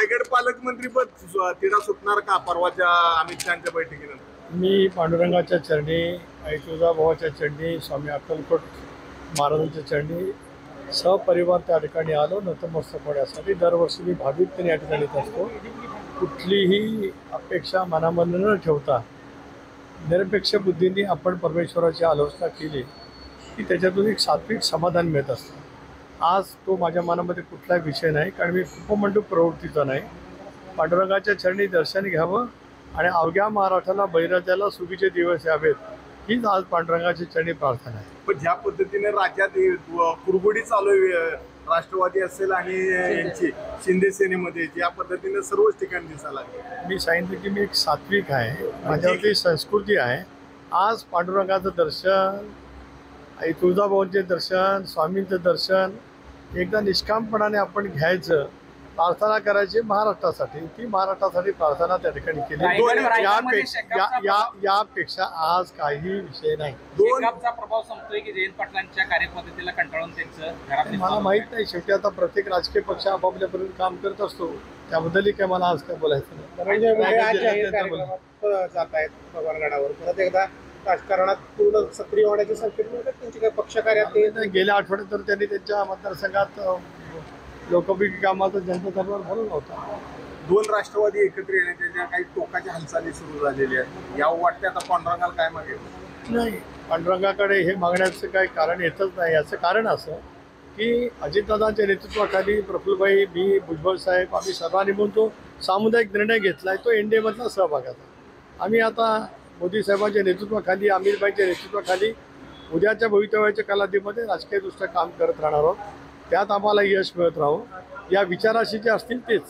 रायगड पालकमंत्री पद तिला सुटणार का परवाच्या अमित शहाच्या बैठकीनंतर? मी पांडुरंगाच्या चरणी, आई तुळजाभवाच्या चरणी, स्वामी अक्कलकोट महाराजांच्या चरणी सहपरिवार त्या ठिकाणी आलो नतमस्तक होण्यासाठी. दरवर्षी मी भाविकपणे या ठिकाणी येत असतो. कुठलीही अपेक्षा मनामध्ये न ठेवता निरपेक्ष बुद्धीने आपण परमेश्वराची आलोचना केली की त्याच्यातून एक सात्विक समाधान मिळत असतं. आज तो माझ्या मनामध्ये कुठलाही विषय नाही, कारण मी उपमंडप प्रवृत्तीचा नाही. पांडुरंगाच्या चरणी दर्शन घ्यावं आणि अवघ्या महाराष्ट्राला बळीराजाला सुखीचे दिवस यावेत, हीच आज पांडुरंगाच्या चरणी प्रार्थना आहे. पण ज्या पद्धतीने राज्यात कुरघोडी चालू आहे, राष्ट्रवादी असेल आणि यांची शिंदे सेनेमध्ये ज्या पद्धतीने सर्वच ठिकाणी दिसायला लागले. मी सांगितलं की मी एक सात्विक आहे, माझ्यावरती संस्कृती आहे. आज पांडुरंगाचं दर्शन, आई तुळजाभवानीचे दर्शन, स्वामींचं दर्शन एकदा निष्कामपणाने आपण घ्यायचं, प्रार्थना करायची महाराष्ट्रासाठी. ती महाराष्ट्रासाठी प्रार्थना त्या ठिकाणी केली. यापेक्षा आज काही विषय नाही. शेकापचा प्रभाव संपतोय की जयंत पाटलांच्या कार्यपद्धतीला कंटाळून त्यांचं घरात मला माहित नाही. शेवटी आता प्रत्येक राजकीय पक्ष आपापल्यापर्यंत काम करत असतो, त्याबद्दलही काय मला आज काय बोलायचं नाही. जात आहेत पवारगडावर परत एकदा राजकारणात पूर्ण सक्रिय होण्याचे संकेत मिळतात त्यांची काही पक्षकार्यात. गेल्या आठवड्यात तर त्यांनी त्यांच्या मतदारसंघात लोकोपयोगी कामाचा जनता दरबार भरवला होता. दोन राष्ट्रवादी एकत्र येण्याच्या ज्या काही टोकाच्या हालचाली सुरू झालेल्या आहेत, या वाटते आता पांडुरंगाला काय मागेल? नाही, पांडुरंगाकडे हे मागण्याचं काही कारण येतच नाही. याचं कारण असं की अजितदादांच्या नेतृत्वाखाली प्रफुल्लभाई, मी, भुजबळ साहेब, आम्ही सर्वांनी म्हणून तो सामुदायिक निर्णय घेतला आहे, तो एनडीएमधला सहभागाचा. आम्ही आता मोदी साहेबांच्या नेतृत्वाखाली, अमीरभाईच्या नेतृत्वाखाली उद्याच्या भवितव्याच्या कालावधीमध्ये राजकीयदृष्ट्या काम करत राहणार आहोत. त्यात आम्हाला यश मिळत राहो या विचाराशी जे असतील तेच.